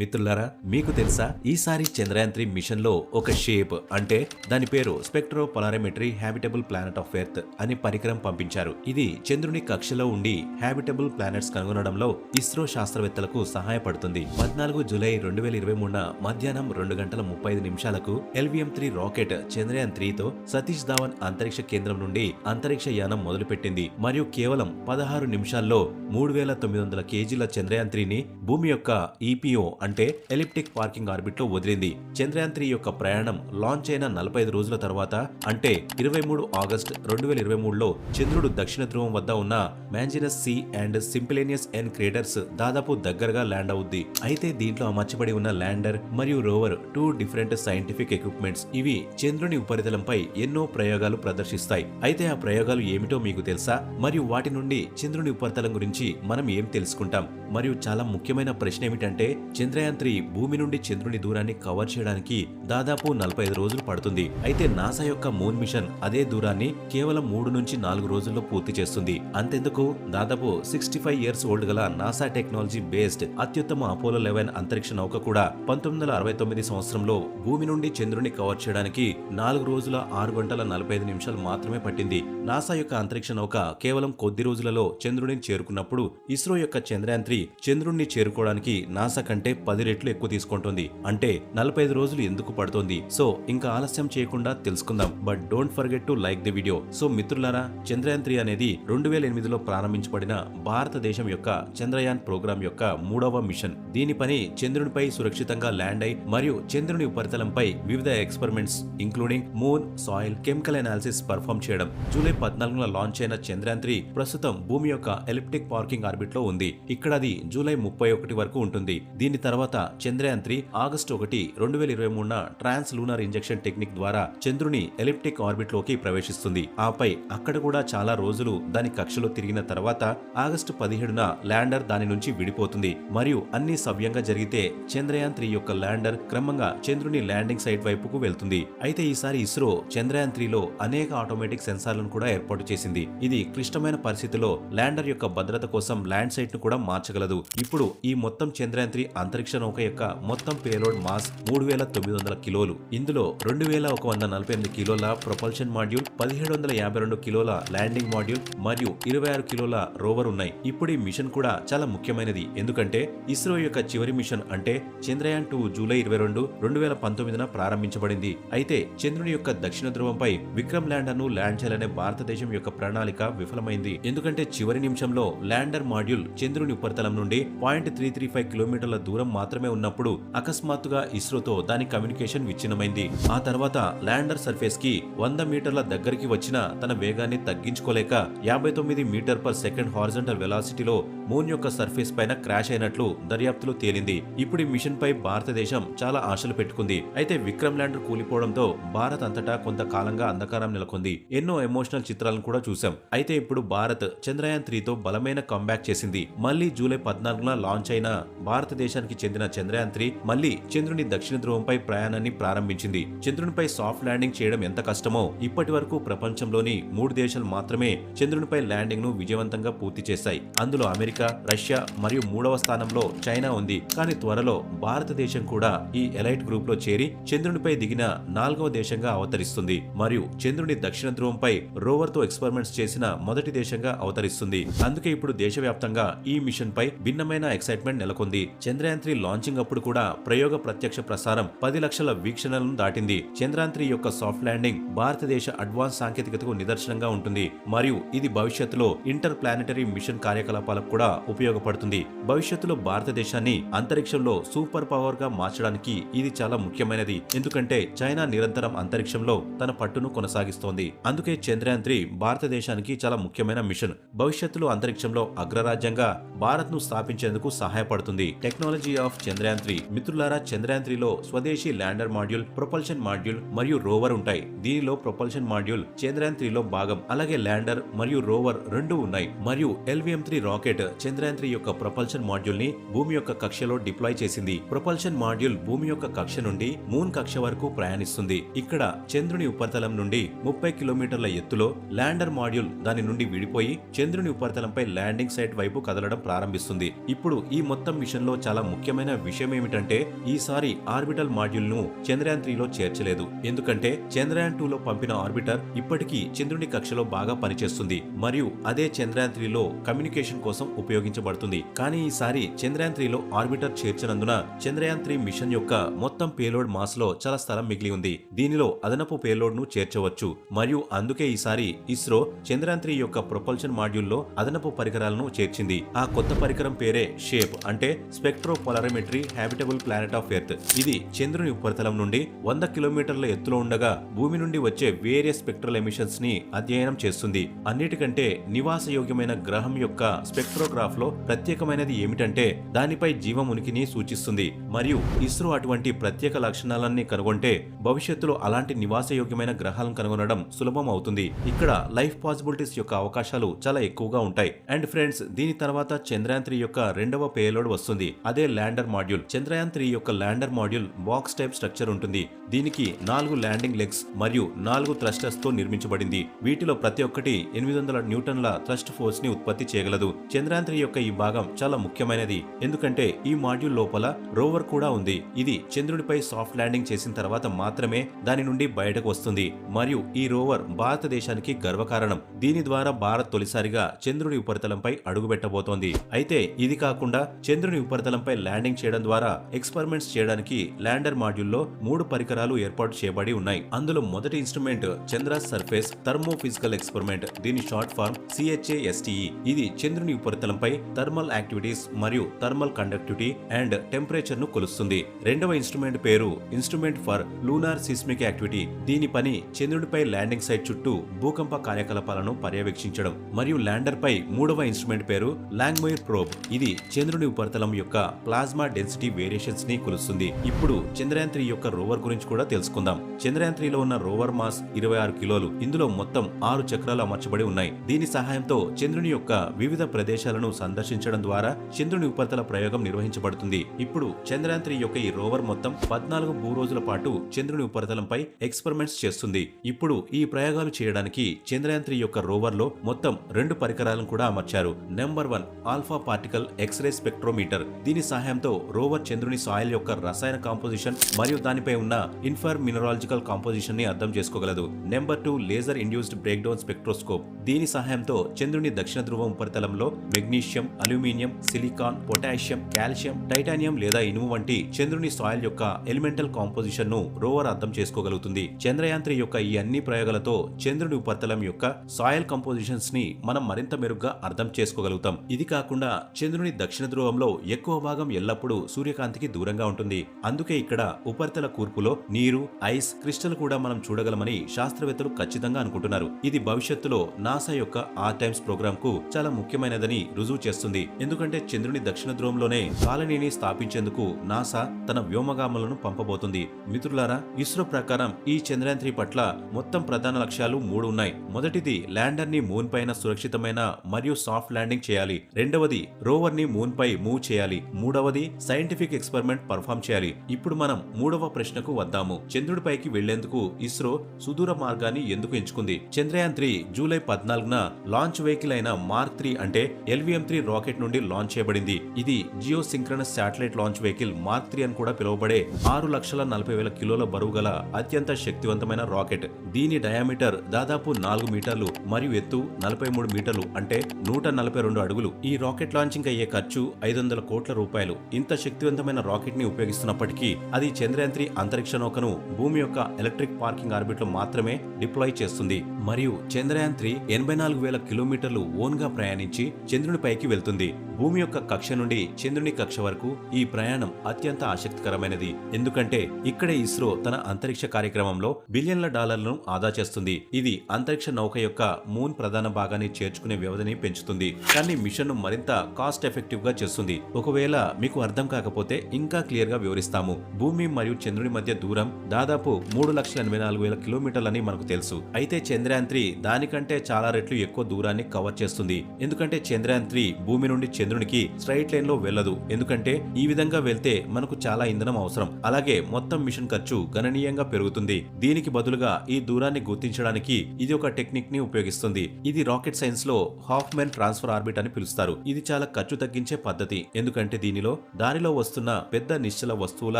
మిత్రులారా, మీకు తెలుసా ఈసారి చంద్రయాన్-3 మిషన్ లో ఒక షేప్ అంటే దాని పేరు spectropolarimetry habitable planet of Earth అని పరికరం పంపించారు. ఇది చంద్రుని కక్షలో ఉండి హ్యాబిటబుల్ ప్లానెట్స్ కనుగొనడంలో ఇస్రో శాస్త్రవేత్తలకు సహాయపడుతుంది. 14 జూలై 2023 మధ్యాహ్నం 2:35 LVM-3 రాకెట్ చంద్రయాన్-3తో సతీష్ ధావన్ అంతరిక్ష కేంద్రం నుండి అంతరిక్ష యానం మొదలుపెట్టింది మరియు కేవలం 16 నిమిషాల్లో 3900 కేజీల చంద్రయాన్-3ని భూమి యొక్క ఈపీఓ అంటే ఎలిప్టిక్ పార్కింగ్ ఆర్బిట్ లో వదిలింది. చంద్రయాన్-3 యొక్క ప్రయాణం లాంచ్ అయిన 45 రోజుల తర్వాత అంటే 23 ఆగస్టు 2023లో చంద్రుడు దక్షిణ ధ్రువం వద్ద ఉన్న మ్యాంజినస్ సి అండ్ సింపిలేనియస్ ఎన్ క్రేటర్స్ దాదాపు దగ్గరగా ల్యాండ్ అవుద్ది. అయితే దీంట్లో అమర్చబడి ఉన్న ల్యాండర్ మరియు రోవర్ 2 డిఫరెంట్ సైంటిఫిక్ ఎక్విప్మెంట్స్. ఇవి చంద్రుని ఉపరితలంపై ఎన్నో ప్రయోగాలు ప్రదర్శిస్తాయి. అయితే ఆ ప్రయోగాలు ఏమిటో మీకు తెలుసా? మరియు వాటి నుండి చంద్రుని ఉపరితలం గురించి మనం ఏం తెలుసుకుంటాం? మరియు చాలా ముఖ్యమైన ప్రశ్న ఏమిటంటే చంద్రయాన్-3 భూమి నుండి చంద్రుని దూరాన్ని కవర్ చేయడానికి దాదాపు 45 రోజులు పడుతుంది. అయితే నాసా యొక్క మూన్ మిషన్ అదే దూరాన్ని కేవలం 3 నుంచి 4 రోజుల్లో పూర్తి చేస్తుంది. అంతెందుకు, దాదాపు 65 ఇయర్స్ ఓల్డ్ గల నాసా టెక్నాలజీ బేస్డ్ అత్యుత్తమ అపోలో 11 అంతరిక్ష నౌక కూడా 1969 సంవత్సరంలో భూమి నుండి చంద్రుని కవర్ చేయడానికి 4 రోజుల 6 గంటల 45 నిమిషాలు మాత్రమే పట్టింది. నాసా యొక్క అంతరిక్ష నౌక కేవలం కొద్ది రోజులలో చంద్రుడిని చేరుకున్నప్పుడు ఇస్రో యొక్క చంద్రయాన్-3 చంద్రుణ్ణి చేరుకోవడానికి నాసా కంటే 10 రెట్లు ఎక్కువ తీసుకుంటుంది. అంటే 45 రోజులు ఎందుకు పడుతోంది? సో ఇంకా ఆలస్యం చేయకుండా తెలుసుకుందాం. But don't forget to like the video. So మిత్రులారా, చంద్రయాన్-3 అనేది 2008లో ప్రారంభించబడిన భారతదేశం యొక్క చంద్రయాన్ ప్రోగ్రామ్ యొక్క 3వ మిషన్. దీని పని చంద్రునిపై సురక్షితంగా ల్యాండ్ అయి మరియు చంద్రుని ఉపరితలంపై వివిధ experiments including moon, soil, chemical analysis perform చేయడం. జూలై 14న లాంచ్ అయిన చంద్రయాన్-3 ప్రస్తుతం భూమి యొక్క ఎలిప్టిక్ పార్కింగ్ ఆర్బిట్ లో ఉంది. ఇక్కడ అది జూలై 31 వరకు ఉంటుంది. దీని తర్వాత చంద్రయాన్-3 ఆగస్టు 1, 2023న ట్రాన్స్ లూనార్ ఇంజెక్షన్ టెక్నిక్ ద్వారా చంద్రుని ఎలిప్టిక్ ఆర్బిట్ లోకి ప్రవేశిస్తుంది. ఆపై అక్కడ కూడా చాలా రోజులు దాని కక్షలో తిరిగిన తర్వాత ఆగస్టు 17న ల్యాండర్ దాని నుంచి విడిపోతుంది. మరియు అన్ని సవ్యంగా జరిగితే చంద్రయాన్-3 యొక్క ల్యాండర్ క్రమంగా చంద్రుని ల్యాండింగ్ సైట్ వైపుకు వెళ్తుంది. అయితే ఈసారి ఇస్రో చంద్రయాన్-3లో అనేక ఆటోమేటిక్ సెన్సార్లను కూడా ఏర్పాటు చేసింది. ఇది క్లిష్టమైన పరిస్థితిలో ల్యాండర్ యొక్క భద్రత కోసం ల్యాండ్ సైట్ ను కూడా మార్చగలదు. ఇప్పుడు ఈ మొత్తం చంద్రయాన్-3 అంతరిక్ష నౌక యొక్క మొత్తం పేలోడ్ మాస్ 3900 కిలోలు. ఇందులో 2148 కిలోల ప్రొపల్షన్ మాడ్యూల్, 1752 కిలోల ల్యాండింగ్ మాడ్యూల్ మరియు 26 కిలోల రోవర్ ఉన్నాయి. ఇప్పుడు ఈ మిషన్ కూడా చాలా ముఖ్యమైనది. ఎందుకంటే ఇస్రో యొక్క చివరి మిషన్ అంటే చంద్రయాన్-2 జూలై 22, 2019న ప్రారంభించబడింది. అయితే చంద్రుని యొక్క దక్షిణ ధ్రువంపై విక్రమ్ ల్యాండర్ ను ల్యాండ్ చేయాలనే భారతదేశం యొక్క ప్రణాళిక విఫలమైంది. ఎందుకంటే చివరి నిమిషంలో ల్యాండర్ మాడ్యూల్ చంద్రుని ఉపరితలం నుండి 0.335 కిలోమీటర్ల దూరం మాత్రమే ఉన్నప్పుడు అకస్మాత్తుగా ఇస్రోతో దాని కమ్యూనికేషన్ విచ్ఛిన్నమైంది. ఆ తర్వాత ల్యాండర్ సర్ఫేస్ కి 100 మీటర్ల దగ్గరికి వచ్చిన తన వేగాన్ని తగ్గించుకోలేక 59 మీటర్ పర్ సెకండ్ హారిజంటల్ వెలాసిటీలో మూన్ యొక్క సర్ఫేస్ పైన క్రాష్ అయినట్లు దర్యాప్తులో తేలింది. ఇప్పుడు ఈ మిషన్ పై భారతదేశం చాలా ఆశలు పెట్టుకుంది. అయితే విక్రమ్ ల్యాండర్ కూలిపోవడంతో భారత్ అంతటా కొంతకాలంగా అంధకారం నెలకొంది. ఎన్నో ఎమోషనల్ చిత్రాలను కూడా చూసాం. అయితే ఇప్పుడు భారత్ చంద్రయాన్-3తో బలమైన కంబ్యాక్ చేసింది. మళ్లీ జూలై 14న లాంచ్ అయిన భారతదేశానికి చెందిన చంద్రయాన్-3 మళ్లీ చంద్రుని దక్షిణ ధ్రువంపై ప్రయాణాన్ని ప్రారంభించింది. చంద్రునిపై సాఫ్ట్ ల్యాండింగ్ చేయడం ఎంత కష్టమో ఇప్పటి వరకు ప్రపంచంలోని 3 దేశాలు మాత్రమే చంద్రునిపై ల్యాండింగ్ ను విజయవంతంగా పూర్తి చేశాయి. అందులో అమెరికా, రష్యా మరియు 3వ స్థానంలో చైనా ఉంది. కానీ త్వరలో భారతదేశం కూడా ఈ ఎలైట్ గ్రూప్ లో చేరి చంద్రునిపై దిగిన 4వ దేశంగా అవతరిస్తుంది మరియు చంద్రుని దక్షిణ ధ్రువంపై రోవర్ తో ఎక్స్పెరిమెంట్స్ చేసిన మొదటి దేశంగా అవతరిస్తుంది. అందుకే ఇప్పుడు దేశవ్యాప్తంగా ఈ మిషన్ పై భిన్నమైన ఎక్సైట్మెంట్ నెలకొంది. చంద్రయాన్-3 లాంచింగ్ అప్పుడు కూడా ప్రయోగ ప్రత్యక్ష ప్రసారం 10 లక్షల వీక్షణలను దాటింది. చంద్రయాన్-3 యొక్క సాఫ్ట్ ల్యాండింగ్ భారతదేశ అడ్వాన్స్ సాంకేతికతకు నిదర్శనంగా ఉంటుంది మరియు ఇది భవిష్యత్తులో ఇంటర్ ప్లానెటరీ మిషన్ కార్యకలాపాలకు కూడా ఉపయోగపడుతుంది. భవిష్యత్తులో భారతదేశాన్ని అంతరిక్షంలో సూపర్ పవర్ గా మార్చడానికి ఇది చాలా ముఖ్యమైనది. ఎందుకంటే చైనా నిరంతరం అంతరిక్షంలో తన పట్టును కొనసాగిస్తోంది. అందుకే చంద్రయాన్-3 భారతదేశానికి చాలా ముఖ్యమైన మిషన్. భవిష్యత్తులో అంతరిక్షంలో అగ్రరాజ్యంగా భారత్ ను స్థాపించేందుకు సహాయపడుతుంది. Technology of Chandrayaan three. మిత్రులారా, చంద్రయాన్-3లో స్వదేశీ ల్యాండర్ మాడ్యూల్, ప్రొపల్షన్ మాడ్యూల్ మరియు రోవర్ ఉంటాయి. దీనిలో ప్రొపల్షన్ మాడ్యూల్ చంద్రయాన్-3లో భాగం. అలాగే ల్యాండర్ మరియు రోవర్ రెండు ఉన్నాయి. మరియు LVM-3 రాకెట్ చంద్రయాన్-3 యొక్క ప్రొపల్షన్ మాడ్యూల్ ని భూమి యొక్క కక్షలో డిప్లాయ్ చేసింది. ప్రొపల్షన్ మాడ్యూల్ భూమి యొక్క కక్ష నుండి మూన్ కక్ష వరకు ప్రయాణిస్తుంది. ఇక్కడ చంద్రుని ఉపరితలం నుండి 30 కిలోమీటర్ల ఎత్తులో ల్యాండర్ మాడ్యూల్ దాని నుండి విడిపోయి చంద్రుని ఉపరితలంపై ల్యాండింగ్ సైట్ వైపు కదలడం ప్రారంభిస్తుంది. ఇప్పుడు ఈ మొత్తం మిషన్ లో చాలా ముఖ్యమైన విషయం ఏమిటంటే ఈసారి ఆర్బిటల్ మాడ్యూల్ ను చంద్రయాన్ 3లో చేర్చలేదు. ఎందుకంటే చంద్రయాన్ 2లో పంపిన ఆర్బిటర్ ఇప్పటికీ చంద్రుని కక్షలో బాగా పనిచేస్తుంది మరియు అదే చంద్రయాన్ 3లో కమ్యూనికేషన్ కోసం ఉపయోగించబడుతుంది. కానీ ఈసారి చంద్రయాన్ 3లో ఆర్బిటర్ చేర్చినందున చంద్రయాన్ 3 మిషన్ యొక్క మొత్తం పేలోడ్ మాస్ లో చాలా స్థలం మిగిలి ఉంది. దీనిలో అదనపు పేలోడ్ ను చేర్చవచ్చు మరియు అందుకే ఈసారి ఇస్రో చంద్రయాన్ 3 యొక్క ప్రొపల్షన్ మాడ్యూల్లో అదనపు పరికరాలను చేర్చింది. ఆ కొత్త పరికరం పేరే షేప్ అంటే spectropolarimetry habitable planet of Earth. ఇది చంద్రుని ఉపరితలం నుండి 100 కిలోమీటర్ల ఎత్తులో ఉండగా భూమి నుండి వచ్చే వేరియస్ స్పెక్ట్రల్ ఎమిషన్స్ ని అధ్యయనం చేస్తుంది. అన్నిటికంటే నివాసయోగ్యమైన గ్రహం యొక్క స్పెక్ట్రోగ్రాఫ్ లో ప్రత్యేకమైనది ఏమిటంటే దానిపై జీవం ఉనికిని సూచిస్తుంది మరియు ఇస్రో అటువంటి ప్రత్యేక లక్షణాలన్నీ కనుగొంటే భవిష్యత్తులో అలాంటి నివాసయోగ్యమైన గ్రహాలను కనుగొనడం సులభం అవుతుంది. ఇక్కడ లైఫ్ పాసిబిలిటీస్ యొక్క అవకాశాలు చాలా ఎక్కువగా ఉంటాయి. అండ్ ఫ్రెండ్స్, దీని తర్వాత చంద్రయాన్ 3 యొక్క రెండవ పేలోడ్ వస్తుంది. అదే ల్యాండర్ మాడ్యూల్. చంద్రయాన్ 3 యొక్క lander module box type structure ఉంటుంది. దీనికి 4 ల్యాండింగ్ లెగ్స్ మరియు 4 థ్రస్టర్స్ తో నిర్మించబడింది. వీటిలో ప్రతి ఒక్కటి 800 న్యూటన్ల థ్రస్ట్ ఫోర్స్ ని ఉత్పత్తి చేయగలదు. చంద్రయాన్ 3 యొక్క ఈ భాగం చాలా ముఖ్యమైనది ఎందుకంటే ఈ మాడ్యూల్ లోపల రోవర్ కూడా ఉంది. ఇది చంద్రుడిపై సాఫ్ట్ ల్యాండింగ్ చేసిన తర్వాత మాత్రమే దాని నుండి బయటకు వస్తుంది మరియు ఈ రోవర్ భారతదేశానికి గర్వకారణం. దీని ద్వారా భారత్ తొలిసారిగా చంద్రుడి ఉపరితలంపై అడుగుపెట్టబోతోంది. అయితే ఇది కాకుండా చంద్రుని ఉపరితలంపై ల్యాండింగ్ చేయడం ద్వారా ఎక్స్పెరిమెంట్స్ చేయడానికి ల్యాండర్ మాడ్యూల్లో 3 పరికరాలు ఏర్పాటు చేయబడి ఉన్నాయి. అందులో మొదటి ఇన్స్ట్రుమెంట్ చంద్ర సర్ఫేస్ థర్మో ఫిజికల్ ఎక్స్పెరిమెంట్, దీని షార్ట్ ఫార్మ్ CHASTE. ఇది చంద్రుని ఉపరితలంపై థర్మల్ యాక్టివిటీస్ మరియు థర్మల్ కండక్టివిటీ అండ్ టెంపరేచర్ ను కొలుస్తుంది. రెండవ ఇన్స్ట్రుమెంట్ పేరు instrument for lunar seismic activity. దీని పని చంద్రుడిపై ల్యాండింగ్ సైట్ చుట్టూ భూకంప కార్యకలాపాలను పర్యవేక్షించడం. మరియు ల్యాండర్ పై మూడవ ఇన్స్ట్రుమెంట్ పేరు లాంగ్మోయిర్ ప్రోబ్. ఇది చంద్రుని ఉపరితలం యొక్క ప్లాస్మా డెన్సిటీ వేరియేషన్స్ ని కొలుస్తుంది. ఇప్పుడు చంద్రయాన్ 3 యొక్క రోవర్ గురించి కూడా తెలుసుకుందాం. చంద్రయాన్ 3లో ఉన్న రోవర్ మాస్ 26 కిలోలు. ఇందులో మొత్తం 6 చక్రాలు అమర్చబడి ఉన్నాయి. దీని సహాయంతో చంద్రుని యొక్క వివిధ ప్రదేశాలను సందర్శించడం ద్వారా చంద్రుని ఉపరితల ప్రయోగం నిర్వహించబడుతుంది. ఇప్పుడు చంద్రయాన్ 3 యొక్క ఈ రోవర్ మొత్తం 14 భూరోజుల పాటు చంద్రుని ఉపరితలంపై ఎక్స్పెరిమెంట్స్ చేస్తుంది. ఇప్పుడు ఈ ప్రయోగాలు చేయడానికి చంద్రయాన్ 3 యొక్క రోవర్ లో మొత్తం 2 పరికరాలను కూడా అమర్చారు. Number 1 alpha particle X-ray spectrometer. దీని సహాయంతో రోవర్ చంద్రుని సాయిల్ యొక్క రసాయన కాంపోజిషన్ మరియు దానిపై ఉన్న ఇన్ఫర్ మినరాలజికల్ కాంపోజిషన్ ని అర్థం చేసుకోగలదు. Number 2 laser induced breakdown spectroscope. దీని సహాయంతో చంద్రుని దక్షిణ ధ్రువం ఉపరితలంలో magnesium, aluminium, silicon, potassium, calcium, titanium లేదా ఇనుము వంటి చంద్రుని సాయిల్ యొక్క ఎలిమెంటల్ కాంపోజిషన్ ను రోవర్ అర్థం చేసుకోగలుగుతుంది. చంద్రయాన్ 3 యొక్క ఈ అన్ని ప్రయోగాలతో చంద్రుని ఉపరితలం యొక్క సాయిల్ కంపోజిషన్స్ ని మనం మరింత మెరుగ్గా అర్థం చేసుకోగలుగుతాం. ఇది కాకుండా చంద్రుని దక్షిణ ధ్రువంలో ఎక్కువ భాగం ఎల్లప్పుడూ సూర్యకాంతికి దూరంగా ఉంటుంది. అందుకే ఇక్కడ ఉపరితల కూర్పులో నీరు, ఐస్, క్రిస్టల్ కూడా మనం చూడగలమని శాస్త్రవేత్తలు ఖచ్చితంగా అనుకుంటున్నారు. ఇది భవిష్యత్తులో నాసా యొక్క ఆర్టైమ్స్ ప్రోగ్రామ్ కు చాలా ముఖ్యమైనదని రుజువు చేస్తుంది. ఎందుకంటే చంద్రుని దక్షిణ ధ్రువంలోనే కాలనీని స్థాపించేందుకు నాసా తన వ్యోమగాములను పంపబోతుంది. మిత్రులారా, ఇస్రో ప్రకారం ఈ చంద్రయాన్ 3 పట్ల మొత్తం ప్రధాన లక్ష్యాలు 3 ఉన్నాయి. మొదటిది ల్యాండర్ ని మూన్ పైన సురక్షితమైన మరియు సాఫ్ట్ ల్యాండింగ్ చేయాలి. రెండవది రోవర్ ని మూన్ పై మూవ్ చేయాలి. మూడవది సైంటిఫిక్ ఎక్స్పెరిమెంట్ పర్ఫామ్ చేయాలి. ఇప్పుడు మనం మూడవ ప్రశ్నకు వద్దాము. చంద్రుడిపైకి వెళ్లేందుకు ఇస్రో సుదూర మార్గాన్ని ఎందుకు ఎంచుకుంది? చంద్రయాన్ 3 జూలై 14న లాంచ్ వెహికల్ అయిన మార్క్ 3 అంటే LVM-3 రాకెట్ నుండి లాంచ్ చేయబడింది. ఇది geosynchronous satellite launch vehicle mark 3 అని కూడా పిలువబడే 6,40,000 కిలోల బరువు గల అత్యంత శక్తివంతమైన రాకెట్. దీని డయామీటర్ దాదాపు 4 మీటర్లు మరియు ఎత్తు 43 మీటర్లు అంటే 142 అడుగులు. ఈ రాకెట్ లాంచింగ్ అయ్యే ఖర్చు 500 కోట్ల రూపాయలు. ఇంత శక్తివంతమైన రాకెట్ ని ఉపయోగిస్తున్నప్పటికీ అది చంద్రయాన్ 3 అంతరిక్ష నౌకను భూమి యొక్క ఎలక్ట్రిక్ పార్కింగ్ ఆర్బిట్ లో మాత్రమే డిప్లాయ్ చేస్తుంది. మరియు చంద్రయాన్ 3 84,000 కిలోమీటర్లు ఓన్ గా ప్రయాణించి చంద్రునిపైకి వెళ్తుంది. భూమి యొక్క కక్ష నుండి చంద్రుని కక్ష వరకు ఈ ప్రయాణం అత్యంత ఆసక్తికరమైనది. ఎందుకంటే ఇక్కడే ఇస్రో తన అంతరిక్ష కార్యక్రమంలో బిలియన్ల డాలర్లను ఆదా చేస్తుంది. ఇది అంతరిక్ష నౌక యొక్క మూన్ ప్రధాన భాగాన్ని చేర్చుకునే వ్యవధిని పెంచుతుంది, కానీ మిషన్ ను మరింత కాస్ట్ ఎఫెక్టివ్ గా చేస్తుంది. ఒకవేళ మీకు అర్థం కాకపోతే ఇంకా క్లియర్ గా వివరిస్తాము. భూమి మరియు చంద్రుని మధ్య దూరం దాదాపు 3,84,000 కిలోమీటర్లని మనకు తెలుసు. అయితే చంద్రయాన్ 3 దానికంటే చాలా రెట్లు ఎక్కువ దూరాన్ని కవర్ చేస్తుంది. ఎందుకంటే చంద్రయాన్ 3 భూమి నుండి చంద్రునికి స్ట్రైట్ లైన్ లో వెళ్ళదు. ఎందుకంటే ఈ విధంగా వెళ్తే మనకు చాలా ఇంధనం అవసరం. అలాగే మొత్తం మిషన్ ఖర్చు గణనీయంగా పెరుగుతుంది. దీనికి బదులుగా ఈ దూరాన్ని గుర్తించడానికి ఇది ఒక టెక్నిక్ ని ఉపయోగిస్తుంది. ఇది రాకెట్ సైన్స్ లో హాఫ్మెన్ ట్రాన్స్ఫర్ ఆర్బిట్ అని పిలుస్తారు. ఇది చాలా ఖర్చు తగ్గించే పద్ధతి. ఎందుకంటే దీనిలో సమయంలో దానిలో వస్తున్న పెద్ద నిశ్చల వస్తువుల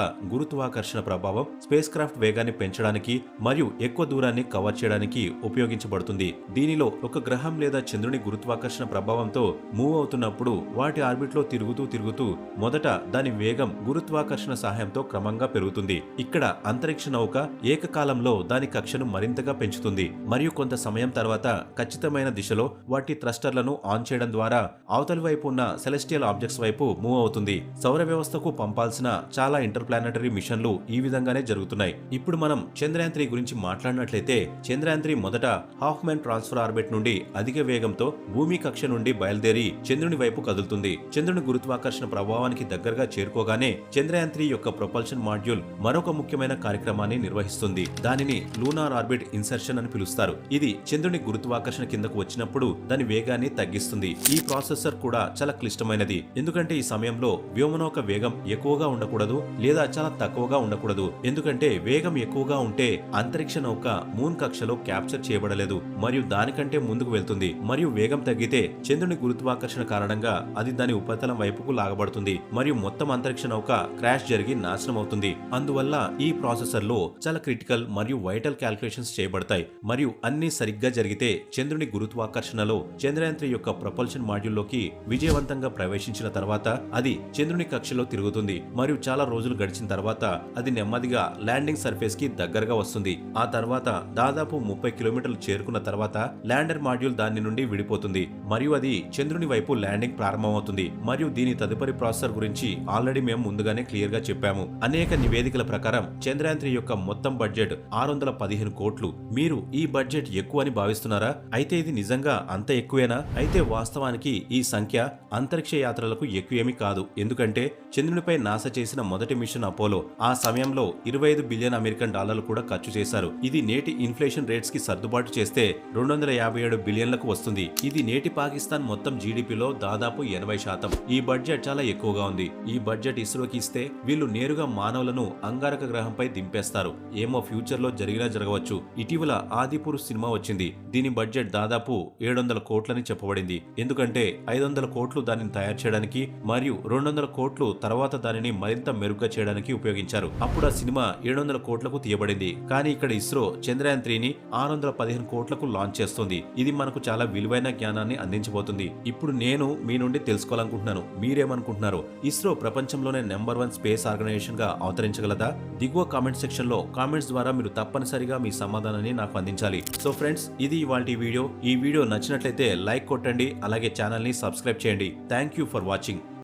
గురుత్వాకర్షణ ప్రభావం స్పేస్ క్రాఫ్ట్ వేగాన్ని పెంచడానికి మరియు ఎక్కువ దూరాన్ని కవర్ చేయడానికి ఉపయోగించబడుతుంది. దీనిలో ఒక గ్రహం లేదా చంద్రుని గురుత్వాకర్షణ ప్రభావంతో మూవ్ అవుతున్నప్పుడు వాటి ఆర్బిట్ లో తిరుగుతూ మొదట దాని వేగం గురుత్వాకర్షణ సహాయంతో క్రమంగా పెరుగుతుంది. ఇక్కడ అంతరిక్ష నౌక ఏకకాలంలో దాని కక్షను మరింతగా పెంచుతుంది మరియు కొంత సమయం తర్వాత ఖచ్చితమైన దిశలో వాటి థ్రస్టర్లను ఆన్ చేయడం ద్వారా అవతలి వైపు ఉన్న సెలెస్టియల్ ఆబ్జెక్ట్స్ వైపు మూవ్ అవుతుంది. సౌర వ్యవస్థకు పంపాల్సిన చాలా ఇంటర్ప్లానటరీ మిషన్లు ఈ విధంగానే జరుగుతున్నాయి. ఇప్పుడు మనం చంద్రయాన్ 3 గురించి మాట్లాడినట్లయితే చంద్రయాన్ 3 మొదట హాఫ్ మ్యాన్ ట్రాన్స్ఫర్ ఆర్బిట్ నుండి అధిక వేగంతో భూమి కక్ష నుండి బయలుదేరి చంద్రుని వైపు కదులుతుంది. చంద్రుని గురుత్వాకర్షణ ప్రభావానికి దగ్గరగా చేరుకోగానే చంద్రయాన్ 3 యొక్క ప్రొపల్షన్ మాడ్యూల్ మరొక ముఖ్యమైన కార్యక్రమాన్ని నిర్వహిస్తుంది. దానిని లూనార్ ఆర్బిట్ ఇన్సర్షన్ అని పిలుస్తారు. ఇది చంద్రుని గురుత్వాకర్షణ కిందకు వచ్చినప్పుడు దాని వేగాన్ని తగ్గిస్తుంది. ఈ ప్రాసెసర్ కూడా చాలా క్లిష్టమైనది, ఎందుకంటే ఈ సమయంలో వ్యోమనౌక వేగం ఎక్కువగా ఉండకూడదు లేదా చాలా తక్కువగా ఉండకూడదు. ఎందుకంటే వేగం ఎక్కువగా ఉంటే అంతరిక్ష నౌక మూన్ కక్షలో క్యాప్చర్ చేయబడలేదు మరియు దానికంటే ముందుకు వెళ్తుంది. మరియు వేగం తగ్గితే చంద్రుని గురుత్వాకర్షణ కారణంగా అది దాని ఉపరితలం వైపుకు లాగబడుతుంది మరియు మొత్తం అంతరిక్ష నౌక క్రాష్ జరిగి నాశనం అవుతుంది. అందువల్ల ఈ ప్రాసెసర్ లో చాలా క్రిటికల్ మరియు వైటల్ క్యాల్కులేషన్స్ చేయబడతాయి మరియు అన్ని సరిగ్గా జరిగితే చంద్రుని గురుత్వాకర్షణలో చంద్రయాన్ 3 యొక్క ప్రొపల్షన్ మాడ్యూల్లోకి విజయవంతంగా ప్రవేశించిన తర్వాత అది చంద్రుని కక్షలో తిరుగుతుంది మరియు చాలా రోజులు గడిచిన తర్వాత అది నెమ్మదిగా ల్యాండింగ్ సర్ఫేస్ కి దగ్గరగా వస్తుంది. ఆ తర్వాత దాదాపు 30 కిలోమీటర్లు చేరుకున్న తర్వాత ల్యాండర్ మాడ్యూల్ దాని నుండి విడిపోతుంది మరియు అది చంద్రుని వైపు ల్యాండింగ్ ప్రారంభమవుతుంది. మరియు దీని తదుపరి ప్రాసెసర్ గురించి ఆల్రెడీ మేము ముందుగానే క్లియర్ గా చెప్పాము. అనేక నివేదికల ప్రకారం చంద్రయాన్ 3 యొక్క మొత్తం బడ్జెట్ 615 కోట్లు. మీరు ఈ బడ్జెట్ ఎక్కువ అని భావిస్తున్నారా? అయితే ఇది నిజంగా అంత ఎక్కువేనా? అయితే వాస్తవానికి ఈ సంఖ్య అంతరిక్ష యాత్రలకు ఎక్కువేమీ కాదు, ఎందుకంటే చంద్రునిపై నాసా చేసిన మొదటి మిషన్ అపోలో ఆ సమయంలో 25 బిలియన్ అమెరికన్ డాలర్లు కూడా ఖర్చు చేశారు. ఇది నేటి ఇన్ఫ్లేషన్ రేట్స్ కి సర్దుబాటు చేస్తే 257 బిలియన్లకు వస్తుంది. ఇది నేటి పాకిస్తాన్ మొత్తం జీడిపిలో దాదాపు 80%. ఈ బడ్జెట్ చాలా ఎక్కువగా ఉంది. ఈ బడ్జెట్ ఇస్రోకి ఇస్తే వీళ్ళు నేరుగా మానవులను అంగారక గ్రహంపై దింపేస్తారు. ఏమో ఫ్యూచర్ లో జరిగినా జరగవచ్చు. ఇటీవల ఆదిపురుష్ సినిమా వచ్చింది. దీని బడ్జెట్ దాదాపు 700 కోట్లని చెప్పబడింది, ఎందుకంటే 500 కోట్లు దానిని తయారు చేయడానికి మరియు 200 కోట్లు తర్వాత దానిని మరింత మెరుగ్గా చేయడానికి ఉపయోగించారు. అప్పుడు ఆ సినిమా 700 కోట్లకు తీయబడింది. కానీ ఇక్కడ ఇస్రో చంద్రయాన్ 3ని 615 కోట్లకు లాంచ్ చేస్తుంది. ఇది మనకు చాలా విలువైన జ్ఞానాన్ని అందించబోతుంది. ఇప్పుడు నేను మీ నుండి తెలుసుకోవాలనుకుంటున్నాను, మీరేమనుకుంటున్నారు? ఇస్రో ప్రపంచంలోనే నెంబర్ 1 స్పేస్ ఆర్గనైజేషన్ గా అవతరించగలదా? దిగువ కామెంట్ సెక్షన్ లో కామెంట్స్ ద్వారా మీరు తప్పనిసరిగా మీ సమాధానాన్ని నాకు అందించాలి. సో ఫ్రెండ్స్, ఇది ఇవాల్టి వీడియో. ఈ వీడియో నచ్చినట్లయితే లైక్ కొట్టండి, అలాగే ఛానల్ ని సబ్స్క్రైబ్ చేయండి. Thank you for watching.